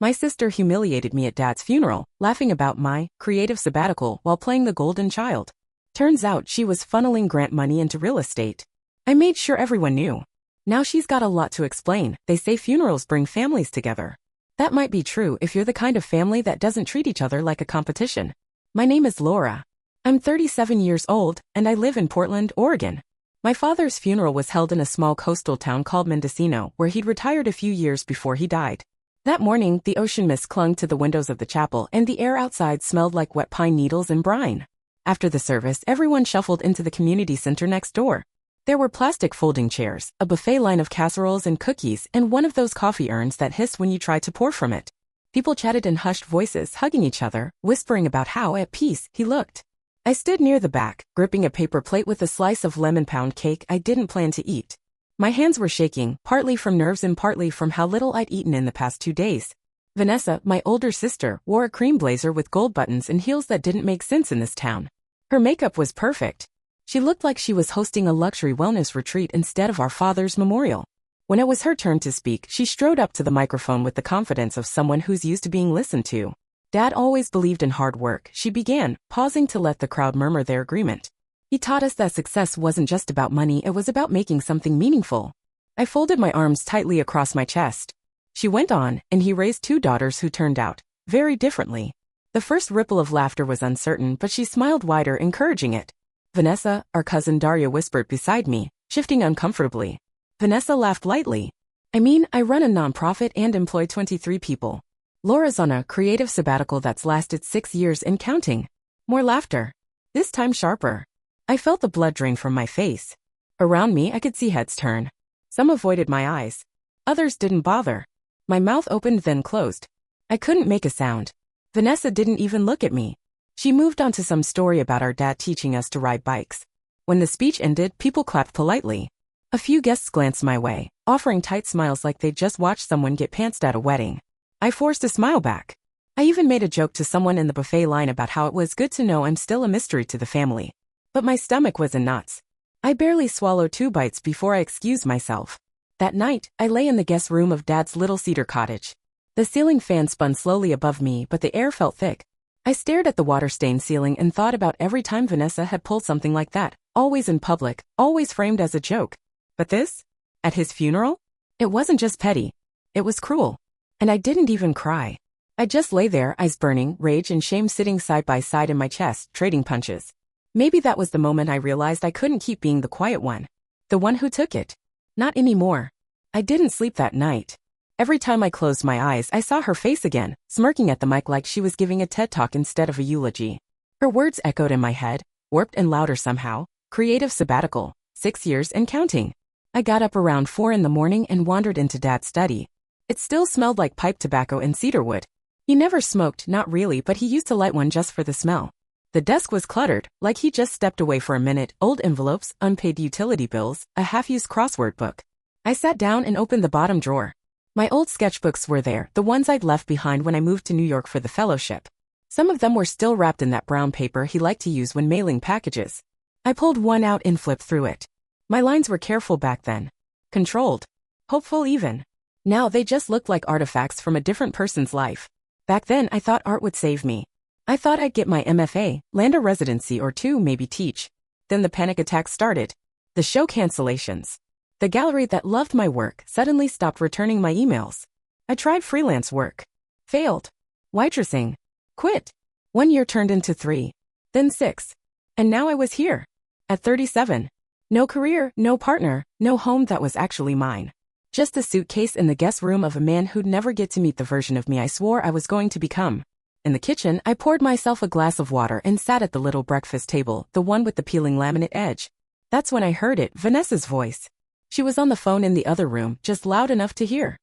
My sister humiliated me at Dad's funeral, laughing about my creative sabbatical while playing the golden child. Turns out she was funneling grant money into real estate. I made sure everyone knew. Now she's got a lot to explain. They say funerals bring families together. That might be true if you're the kind of family that doesn't treat each other like a competition. My name is Laura. I'm 37 years old, and I live in Portland, Oregon. My father's funeral was held in a small coastal town called Mendocino, where he'd retired a few years before he died. That morning, the ocean mist clung to the windows of the chapel, and the air outside smelled like wet pine needles and brine. After the service, everyone shuffled into the community center next door. There were plastic folding chairs, a buffet line of casseroles and cookies, and one of those coffee urns that hiss when you try to pour from it. People chatted in hushed voices, hugging each other, whispering about how at peace he looked. I stood near the back, gripping a paper plate with a slice of lemon pound cake I didn't plan to eat. My hands were shaking, partly from nerves and partly from how little I'd eaten in the past 2 days. Vanessa, my older sister, wore a cream blazer with gold buttons and heels that didn't make sense in this town. Her makeup was perfect. She looked like she was hosting a luxury wellness retreat instead of our father's memorial. When it was her turn to speak, she strode up to the microphone with the confidence of someone who's used to being listened to. Dad always believed in hard work, she began, pausing to let the crowd murmur their agreement. He taught us that success wasn't just about money, it was about making something meaningful. I folded my arms tightly across my chest. She went on, and he raised 2 daughters who turned out very differently. The first ripple of laughter was uncertain, but she smiled wider, encouraging it. Vanessa, our cousin Daria whispered beside me, shifting uncomfortably. Vanessa laughed lightly. I mean, I run a nonprofit and employ 23 people. Laura's on a creative sabbatical that's lasted 6 years and counting. More laughter. This time sharper. I felt the blood drain from my face. Around me, I could see heads turn. Some avoided my eyes. Others didn't bother. My mouth opened then closed. I couldn't make a sound. Vanessa didn't even look at me. She moved on to some story about our dad teaching us to ride bikes. When the speech ended, people clapped politely. A few guests glanced my way, offering tight smiles like they'd just watched someone get pantsed at a wedding. I forced a smile back. I even made a joke to someone in the buffet line about how it was good to know I'm still a mystery to the family. But my stomach was in knots. I barely swallowed 2 bites before I excused myself. That night, I lay in the guest room of Dad's little cedar cottage. The ceiling fan spun slowly above me, but the air felt thick. I stared at the water-stained ceiling and thought about every time Vanessa had pulled something like that, always in public, always framed as a joke. But this? At his funeral? It wasn't just petty. It was cruel. And I didn't even cry. I just lay there, eyes burning, rage and shame sitting side by side in my chest, trading punches. Maybe that was the moment I realized I couldn't keep being the quiet one. The one who took it. Not anymore. I didn't sleep that night. Every time I closed my eyes, I saw her face again, smirking at the mic like she was giving a TED Talk instead of a eulogy. Her words echoed in my head, warped and louder somehow. Creative sabbatical, 6 years and counting. I got up around 4 in the morning and wandered into Dad's study. It still smelled like pipe tobacco and cedarwood. He never smoked, not really, but he used to light one just for the smell. The desk was cluttered, like he just stepped away for a minute, old envelopes, unpaid utility bills, a half-used crossword book. I sat down and opened the bottom drawer. My old sketchbooks were there, the ones I'd left behind when I moved to New York for the fellowship. Some of them were still wrapped in that brown paper he liked to use when mailing packages. I pulled one out and flipped through it. My lines were careful back then. Controlled. Hopeful even. Now they just looked like artifacts from a different person's life. Back then I thought art would save me. I thought I'd get my MFA, land a residency or 2, maybe teach. Then the panic attack started. The show cancellations. The gallery that loved my work suddenly stopped returning my emails. I tried freelance work. Failed. Waitressing. Quit. 1 year turned into 3. Then 6. And now I was here. At 37. No career, no partner, no home that was actually mine. Just a suitcase in the guest room of a man who'd never get to meet the version of me I swore I was going to become. In the kitchen, I poured myself a glass of water and sat at the little breakfast table, the one with the peeling laminate edge. That's when I heard it, Vanessa's voice. She was on the phone in the other room, just loud enough to hear.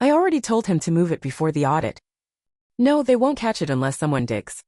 I already told him to move it before the audit. No, they won't catch it unless someone digs.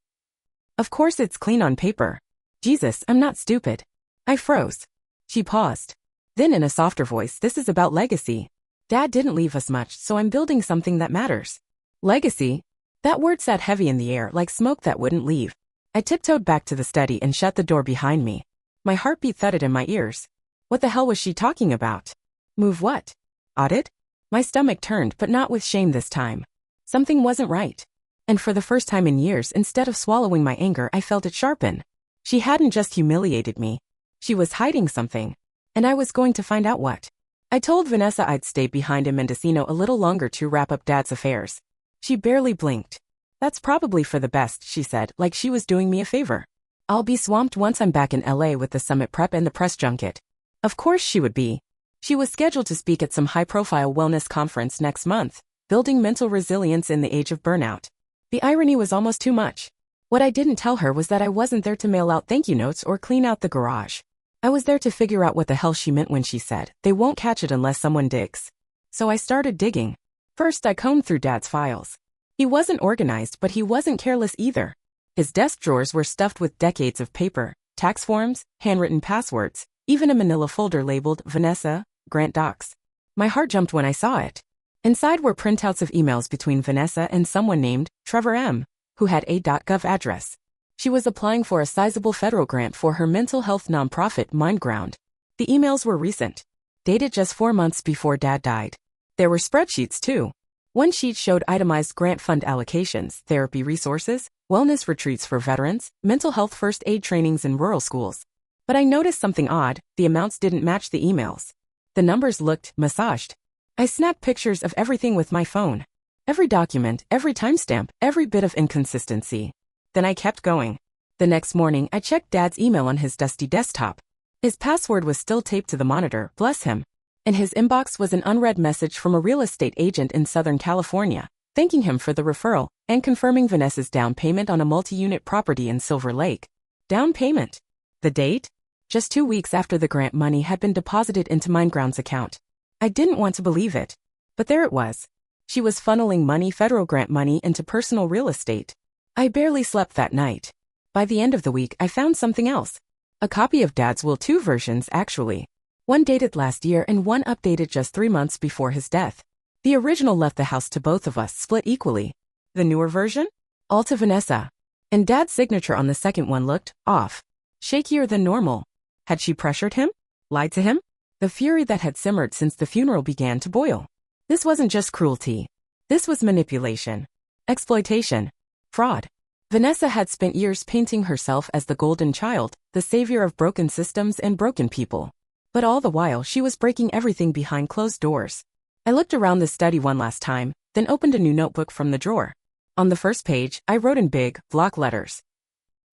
Of course it's clean on paper. Jesus, I'm not stupid. I froze. She paused. Then in a softer voice, this is about legacy. Dad didn't leave us much, so I'm building something that matters. Legacy? That word sat heavy in the air like smoke that wouldn't leave. I tiptoed back to the study and shut the door behind me. My heartbeat thudded in my ears. What the hell was she talking about? Move what? Audit? My stomach turned, but not with shame this time. Something wasn't right. And for the first time in years, instead of swallowing my anger, I felt it sharpen. She hadn't just humiliated me. She was hiding something. And I was going to find out what. I told Vanessa I'd stay behind in Mendocino a little longer to wrap up Dad's affairs. She barely blinked. That's probably for the best, she said, like she was doing me a favor. I'll be swamped once I'm back in LA with the summit prep and the press junket. Of course she would be. She was scheduled to speak at some high-profile wellness conference next month, building mental resilience in the age of burnout. The irony was almost too much. What I didn't tell her was that I wasn't there to mail out thank you notes or clean out the garage. I was there to figure out what the hell she meant when she said, they won't catch it unless someone digs. So I started digging. First, I combed through Dad's files. He wasn't organized, but he wasn't careless either. His desk drawers were stuffed with decades of paper, tax forms, handwritten passwords, even a manila folder labeled Vanessa, Grant Docs. My heart jumped when I saw it. Inside were printouts of emails between Vanessa and someone named Trevor M., who had a .gov address. She was applying for a sizable federal grant for her mental health nonprofit Mindground. The emails were recent, dated just 4 months before Dad died. There were spreadsheets too. One sheet showed itemized grant fund allocations, therapy resources, wellness retreats for veterans, mental health first aid trainings in rural schools. But I noticed something odd, the amounts didn't match the emails. The numbers looked massaged. I snapped pictures of everything with my phone. Every document, every timestamp, every bit of inconsistency. Then I kept going. The next morning, I checked Dad's email on his dusty desktop. His password was still taped to the monitor, bless him. In his inbox was an unread message from a real estate agent in Southern California, thanking him for the referral and confirming Vanessa's down payment on a multi-unit property in Silver Lake. Down payment. The date? Just 2 weeks after the grant money had been deposited into Mindground's account. I didn't want to believe it. But there it was. She was funneling federal grant money into personal real estate. I barely slept that night. By the end of the week, I found something else. A copy of Dad's will, 2 versions actually. One dated last year and one updated just 3 months before his death. The original left the house to both of us, split equally. The newer version? All to Vanessa. And Dad's signature on the second one looked off. Shakier than normal. Had she pressured him? Lied to him? The fury that had simmered since the funeral began to boil. This wasn't just cruelty. This was manipulation. Exploitation. Fraud. Vanessa had spent years painting herself as the golden child, the savior of broken systems and broken people. But all the while, she was breaking everything behind closed doors. I looked around the study one last time, then opened a new notebook from the drawer. On the first page, I wrote in big, block letters.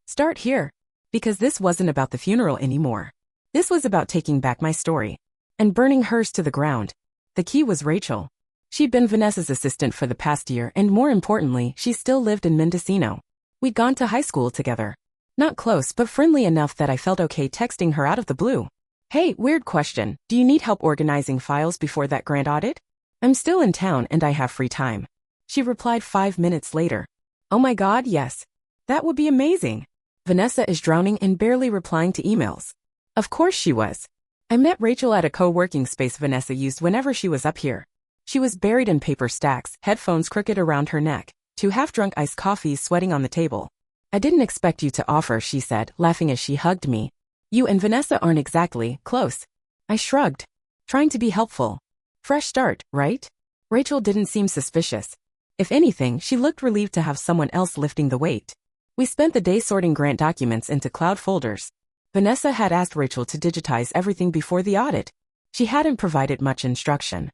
Start here. Because this wasn't about the funeral anymore. This was about taking back my story. And burning hers to the ground. The key was Rachel. She'd been Vanessa's assistant for the past year, and more importantly, she still lived in Mendocino. We'd gone to high school together. Not close, but friendly enough that I felt okay texting her out of the blue. Hey, weird question. Do you need help organizing files before that grant audit? I'm still in town and I have free time. She replied 5 minutes later. Oh my God, yes. That would be amazing. Vanessa is drowning and barely replying to emails. Of course she was. I met Rachel at a co-working space Vanessa used whenever she was up here. She was buried in paper stacks, headphones crooked around her neck, 2 half-drunk iced coffees sweating on the table. I didn't expect you to offer, she said, laughing as she hugged me. You and Vanessa aren't exactly close. I shrugged, trying to be helpful. Fresh start, right? Rachel didn't seem suspicious. If anything, she looked relieved to have someone else lifting the weight. We spent the day sorting grant documents into cloud folders. Vanessa had asked Rachel to digitize everything before the audit. She hadn't provided much instruction.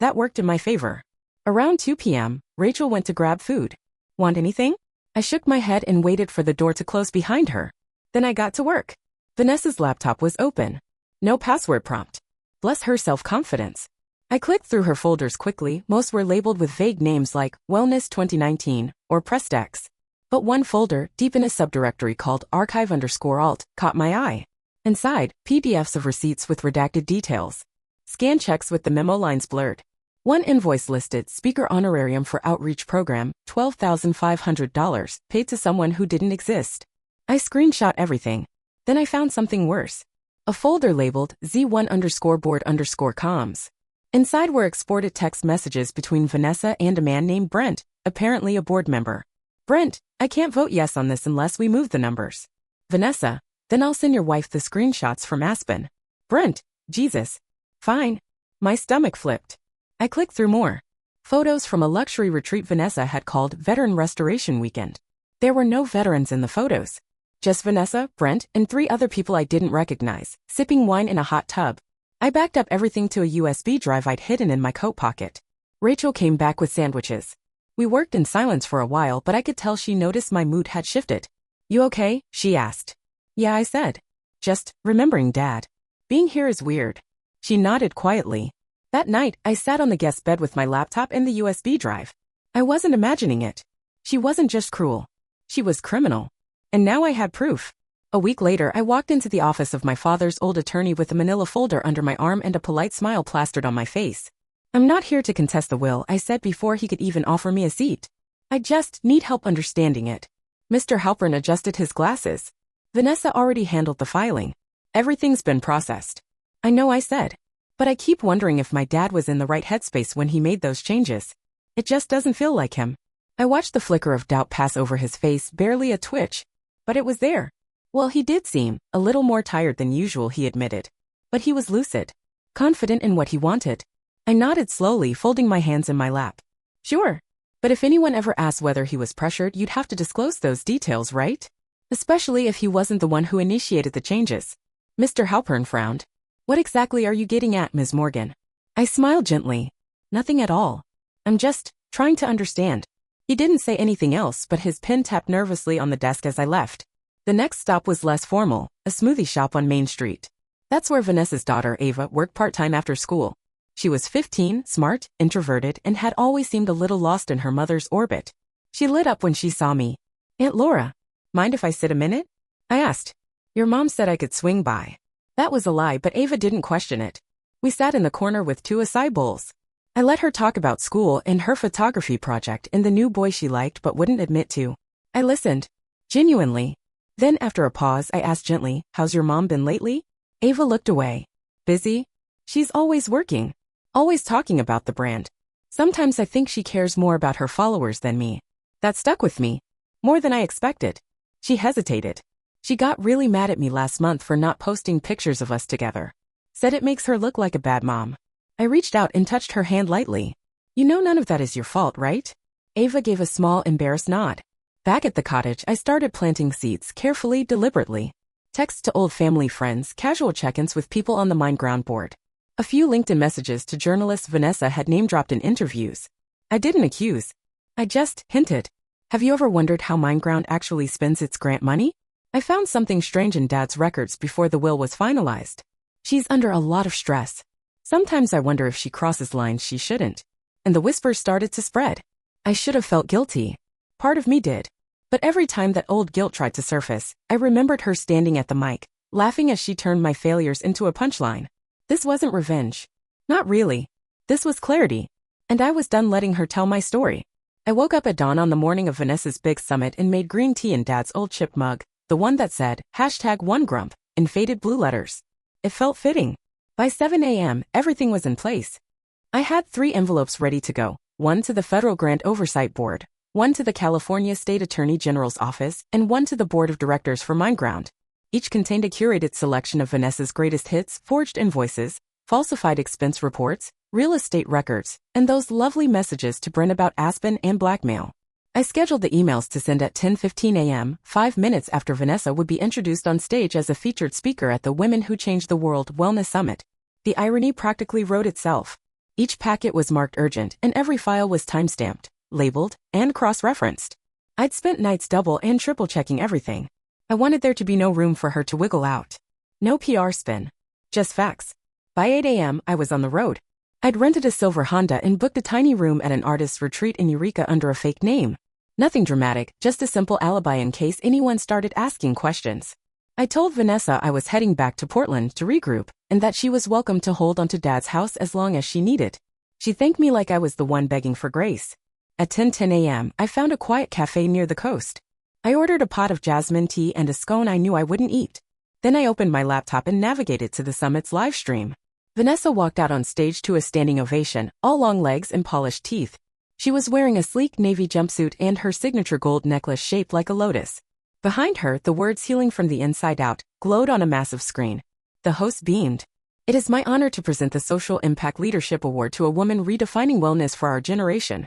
That worked in my favor. Around 2 p.m., Rachel went to grab food. Want anything? I shook my head and waited for the door to close behind her. Then I got to work. Vanessa's laptop was open. No password prompt. Bless her self-confidence. I clicked through her folders quickly. Most were labeled with vague names like Wellness 2019 or Prestex. But one folder, deep in a subdirectory called archive_alt, caught my eye. Inside, PDFs of receipts with redacted details. Scan checks with the memo lines blurred. One invoice listed speaker honorarium for outreach program, $12,500, paid to someone who didn't exist. I screenshot everything. Then I found something worse. A folder labeled Z1_board_comms. Inside were exported text messages between Vanessa and a man named Brent, apparently a board member. Brent, I can't vote yes on this unless we move the numbers. Vanessa, then I'll send your wife the screenshots from Aspen. Brent, Jesus. Fine. My stomach flipped. I clicked through more. Photos from a luxury retreat Vanessa had called Veteran Restoration Weekend. There were no veterans in the photos. Just Vanessa, Brent, and 3 other people I didn't recognize, sipping wine in a hot tub. I backed up everything to a USB drive I'd hidden in my coat pocket. Rachel came back with sandwiches. We worked in silence for a while, but I could tell she noticed my mood had shifted. "You okay?" she asked. "Yeah," I said. "Just remembering Dad. Being here is weird." She nodded quietly. That night, I sat on the guest bed with my laptop and the USB drive. I wasn't imagining it. She wasn't just cruel. She was criminal. And now I had proof. A week later, I walked into the office of my father's old attorney with a manila folder under my arm and a polite smile plastered on my face. "I'm not here to contest the will," I said before he could even offer me a seat. "I just need help understanding it." Mr. Halpern adjusted his glasses. "Vanessa already handled the filing. Everything's been processed." "I know," I said. "But I keep wondering if my dad was in the right headspace when he made those changes. It just doesn't feel like him." I watched the flicker of doubt pass over his face, barely a twitch. But it was there. Well, he did seem a little more tired than usual, he admitted. But he was lucid, confident in what he wanted. I nodded slowly, folding my hands in my lap. "Sure. But if anyone ever asked whether he was pressured, you'd have to disclose those details, right? Especially if he wasn't the one who initiated the changes." Mr. Halpern frowned. "What exactly are you getting at, Ms. Morgan?" I smiled gently. "Nothing at all. I'm just trying to understand." He didn't say anything else, but his pen tapped nervously on the desk as I left. The next stop was less formal, a smoothie shop on Main Street. That's where Vanessa's daughter, Ava, worked part-time after school. She was 15, smart, introverted, and had always seemed a little lost in her mother's orbit. She lit up when she saw me. "Aunt Laura, mind if I sit a minute?" I asked. "Your mom said I could swing by." That was a lie, but Ava didn't question it. We sat in the corner with 2 acai bowls. I let her talk about school and her photography project and the new boy she liked but wouldn't admit to. I listened. Genuinely. Then after a pause, I asked gently, "How's your mom been lately?" Ava looked away. "Busy? She's always working. Always talking about the brand. Sometimes I think she cares more about her followers than me." That stuck with me. More than I expected. She hesitated. "She got really mad at me last month for not posting pictures of us together. Said it makes her look like a bad mom." I reached out and touched her hand lightly. "You know none of that is your fault, right?" Ava gave a small, embarrassed nod. Back at the cottage, I started planting seeds, carefully, deliberately. Texts to old family friends, casual check-ins with people on the Mindground board. A few LinkedIn messages to journalists Vanessa had name-dropped in interviews. I didn't accuse. I just hinted. "Have you ever wondered how Mindground actually spends its grant money? I found something strange in Dad's records before the will was finalized. She's under a lot of stress. Sometimes I wonder if she crosses lines she shouldn't." And the whispers started to spread. I should have felt guilty. Part of me did. But every time that old guilt tried to surface, I remembered her standing at the mic, laughing as she turned my failures into a punchline. This wasn't revenge. Not really. This was clarity. And I was done letting her tell my story. I woke up at dawn on the morning of Vanessa's big summit and made green tea in Dad's old chip mug, the one that said, #OneGrump, in faded blue letters. It felt fitting. By 7 a.m., everything was in place. I had 3 envelopes ready to go, one to the Federal Grant Oversight Board, one to the California State Attorney General's office, and one to the Board of Directors for Mindground. Each contained a curated selection of Vanessa's greatest hits, forged invoices, falsified expense reports, real estate records, and those lovely messages to Brent about Aspen and blackmail. I scheduled the emails to send at 10:15 a.m., 5 minutes after Vanessa would be introduced on stage as a featured speaker at the Women Who Changed the World Wellness Summit. The irony practically wrote itself. Each packet was marked urgent, and every file was timestamped, labeled, and cross-referenced. I'd spent nights double and triple checking everything. I wanted there to be no room for her to wiggle out. No PR spin. Just facts. By 8 a.m., I was on the road. I'd rented a silver Honda and booked a tiny room at an artist's retreat in Eureka under a fake name. Nothing dramatic, just a simple alibi in case anyone started asking questions. I told Vanessa I was heading back to Portland to regroup, and that she was welcome to hold onto Dad's house as long as she needed. She thanked me like I was the one begging for grace. At 10:10 a.m., I found a quiet cafe near the coast. I ordered a pot of jasmine tea and a scone I knew I wouldn't eat. Then I opened my laptop and navigated to the summit's live stream. Vanessa walked out on stage to a standing ovation, all long legs and polished teeth. She was wearing a sleek navy jumpsuit and her signature gold necklace shaped like a lotus. Behind her, the words "Healing from the Inside Out" glowed on a massive screen. The host beamed. It is my honor to present the Social Impact Leadership Award to a woman redefining wellness for our generation.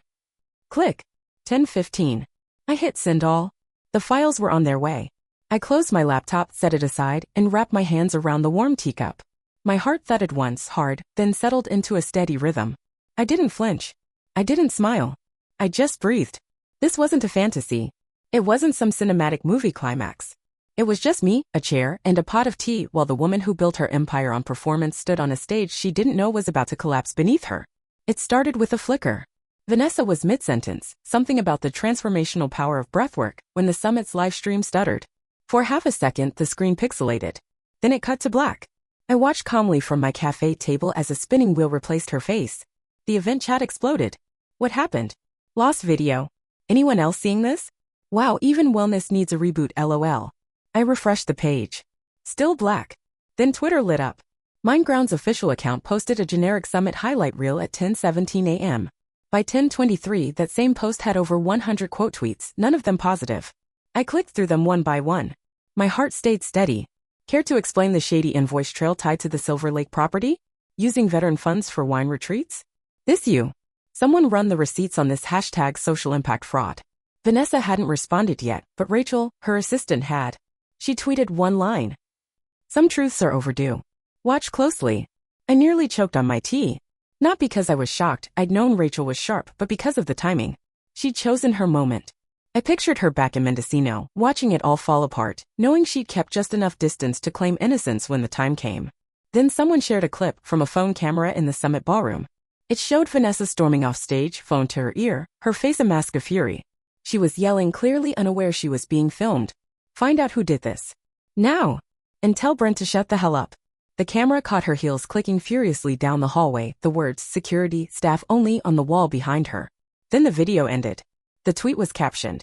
Click. 10:15. I hit send all. The files were on their way. I closed my laptop, set it aside, and wrapped my hands around the warm teacup. My heart thudded once hard, then settled into a steady rhythm. I didn't flinch. I didn't smile. I just breathed. This wasn't a fantasy. It wasn't some cinematic movie climax. It was just me, a chair, and a pot of tea while the woman who built her empire on performance stood on a stage she didn't know was about to collapse beneath her. It started with a flicker. Vanessa was mid-sentence, something about the transformational power of breathwork, when the summit's live stream stuttered. For half a second, the screen pixelated. Then it cut to black. I watched calmly from my cafe table as a spinning wheel replaced her face. The event chat exploded. What happened? Lost video. Anyone else seeing this? Wow, even wellness needs a reboot, LOL. I refreshed the page. Still black. Then Twitter lit up. Mindground's official account posted a generic summit highlight reel at 10:17 a.m. By 10:23, that same post had over 100 quote tweets, none of them positive. I clicked through them one by one. My heart stayed steady. Care to explain the shady invoice trail tied to the Silver Lake property? Using veteran funds for wine retreats? This you. Someone run the receipts on this hashtag social impact fraud. Vanessa hadn't responded yet, but Rachel, her assistant, had. She tweeted one line. Some truths are overdue. Watch closely. I nearly choked on my tea. Not because I was shocked, I'd known Rachel was sharp, but because of the timing. She'd chosen her moment. I pictured her back in Mendocino, watching it all fall apart, knowing she'd kept just enough distance to claim innocence when the time came. Then someone shared a clip from a phone camera in the summit ballroom. It showed Vanessa storming off stage, phone to her ear, her face a mask of fury. She was yelling, clearly unaware she was being filmed. Find out who did this. Now! And tell Brent to shut the hell up. The camera caught her heels clicking furiously down the hallway, the words, security, staff only, on the wall behind her. Then the video ended. The tweet was captioned.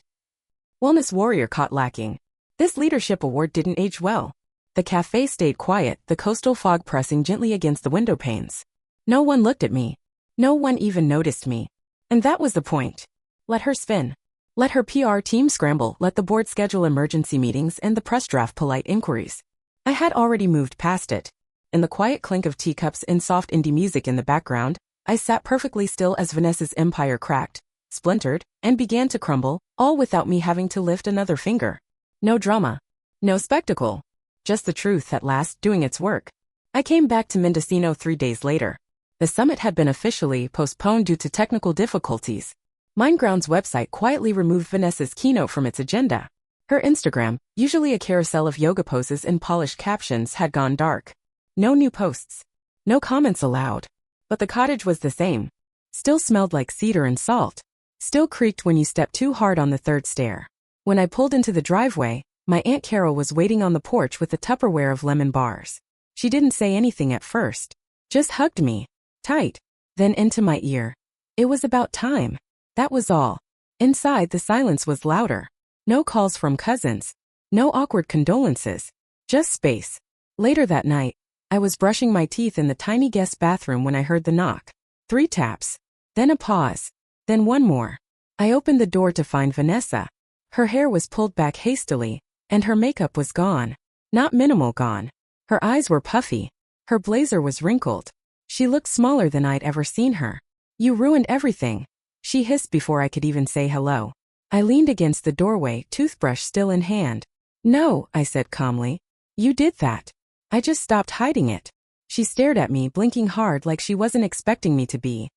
Wellness warrior caught lacking. This leadership award didn't age well. The cafe stayed quiet, the coastal fog pressing gently against the window panes. No one looked at me. No one even noticed me. And that was the point. Let her spin. Let her PR team scramble, let the board schedule emergency meetings and the press draft polite inquiries. I had already moved past it. In the quiet clink of teacups and soft indie music in the background, I sat perfectly still as Vanessa's empire cracked, splintered, and began to crumble, all without me having to lift another finger. No drama. No spectacle. Just the truth at last doing its work. I came back to Mendocino 3 days later. The summit had been officially postponed due to technical difficulties. Mindground's website quietly removed Vanessa's keynote from its agenda. Her Instagram, usually a carousel of yoga poses and polished captions, had gone dark. No new posts. No comments allowed. But the cottage was the same. Still smelled like cedar and salt. Still creaked when you stepped too hard on the third stair. When I pulled into the driveway, my Aunt Carol was waiting on the porch with a Tupperware of lemon bars. She didn't say anything at first. Just hugged me. Tight. Then into my ear. It was about time. That was all. Inside, the silence was louder. No calls from cousins. No awkward condolences. Just space. Later that night, I was brushing my teeth in the tiny guest bathroom when I heard the knock. 3 taps. Then a pause. Then one more. I opened the door to find Vanessa. Her hair was pulled back hastily, and her makeup was gone. Not minimal gone. Her eyes were puffy. Her blazer was wrinkled. She looked smaller than I'd ever seen her. You ruined everything. She hissed before I could even say hello. I leaned against the doorway, toothbrush still in hand. No, I said calmly. You did that. I just stopped hiding it. She stared at me, blinking hard like she wasn't expecting me to be.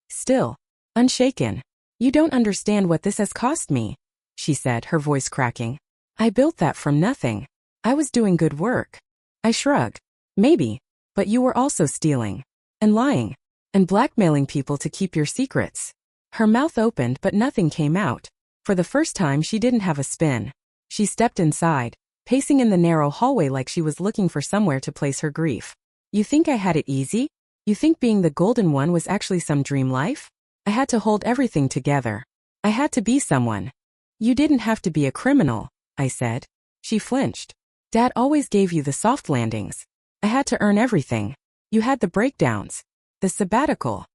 Still. Unshaken. You don't understand what this has cost me, she said, her voice cracking. I built that from nothing. I was doing good work. I shrugged. Maybe. But you were also stealing. And lying. And blackmailing people to keep your secrets. Her mouth opened but nothing came out. For the first time she didn't have a spin. She stepped inside, pacing in the narrow hallway like she was looking for somewhere to place her grief. You think I had it easy? You think being the golden one was actually some dream life? I had to hold everything together. I had to be someone. You didn't have to be a criminal, I said. She flinched. Dad always gave you the soft landings. I had to earn everything. You had the breakdowns. The sabbatical.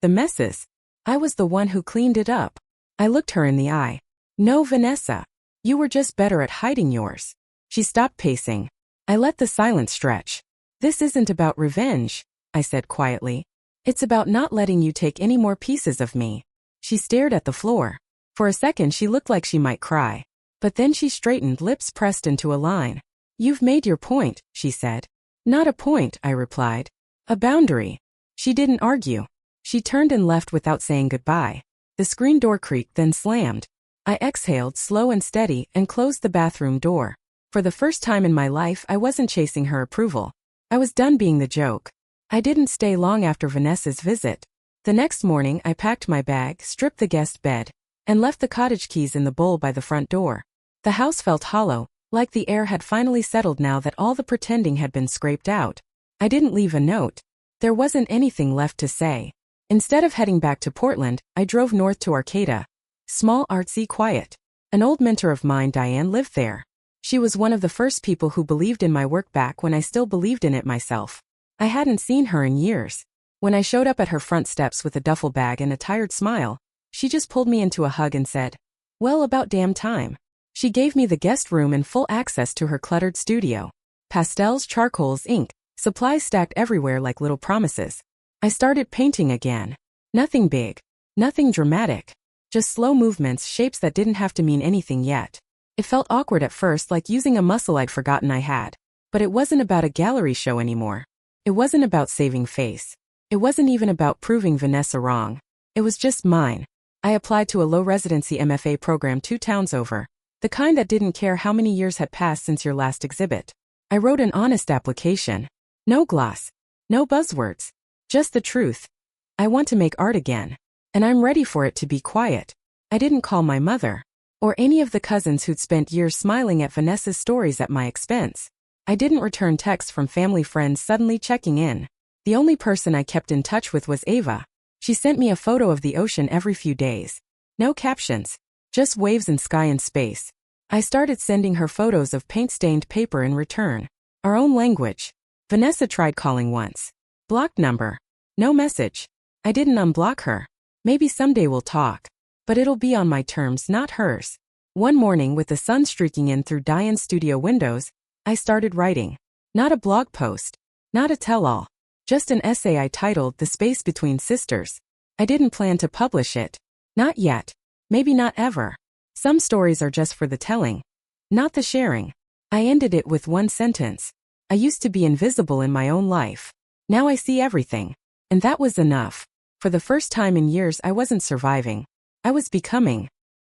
The messes. I was the one who cleaned it up. I looked her in the eye. No, Vanessa. You were just better at hiding yours. She stopped pacing. I let the silence stretch. This isn't about revenge, I said quietly. It's about not letting you take any more pieces of me. She stared at the floor. For a second she looked like she might cry. But then she straightened, lips pressed into a line. You've made your point, she said. Not a point, I replied. A boundary. She didn't argue. She turned and left without saying goodbye. The screen door creaked, then slammed. I exhaled, slow and steady, and closed the bathroom door. For the first time in my life, I wasn't chasing her approval. I was done being the joke. I didn't stay long after Vanessa's visit. The next morning, I packed my bag, stripped the guest bed, and left the cottage keys in the bowl by the front door. The house felt hollow, like the air had finally settled now that all the pretending had been scraped out. I didn't leave a note. There wasn't anything left to say. Instead of heading back to Portland, I drove north to Arcata. Small, artsy, quiet. An old mentor of mine, Diane, lived there. She was one of the first people who believed in my work back when I still believed in it myself. I hadn't seen her in years. When I showed up at her front steps with a duffel bag and a tired smile, she just pulled me into a hug and said, "Well, about damn time." She gave me the guest room and full access to her cluttered studio. Pastels, charcoals, ink, supplies stacked everywhere like little promises. I started painting again. Nothing big. Nothing dramatic. Just slow movements, shapes that didn't have to mean anything yet. It felt awkward at first, like using a muscle I'd forgotten I had. But it wasn't about a gallery show anymore. It wasn't about saving face. It wasn't even about proving Vanessa wrong. It was just mine. I applied to a low-residency MFA program 2 towns over. The kind that didn't care how many years had passed since your last exhibit. I wrote an honest application. No gloss. No buzzwords. Just the truth. I want to make art again. And I'm ready for it to be quiet. I didn't call my mother. Or any of the cousins who'd spent years smiling at Vanessa's stories at my expense. I didn't return texts from family friends suddenly checking in. The only person I kept in touch with was Ava. She sent me a photo of the ocean every few days. No captions. Just waves and sky and space. I started sending her photos of paint-stained paper in return. Our own language. Vanessa tried calling once. Blocked number. No message. I didn't unblock her. Maybe someday we'll talk. But it'll be on my terms, not hers. One morning, with the sun streaking in through Diane's studio windows, I started writing. Not a blog post. Not a tell-all. Just an essay I titled The Space Between Sisters. I didn't plan to publish it. Not yet. Maybe not ever. Some stories are just for the telling. Not the sharing. I ended it with one sentence. I used to be invisible in my own life. Now I see everything. And that was enough. For the first time in years, I wasn't surviving. I was becoming.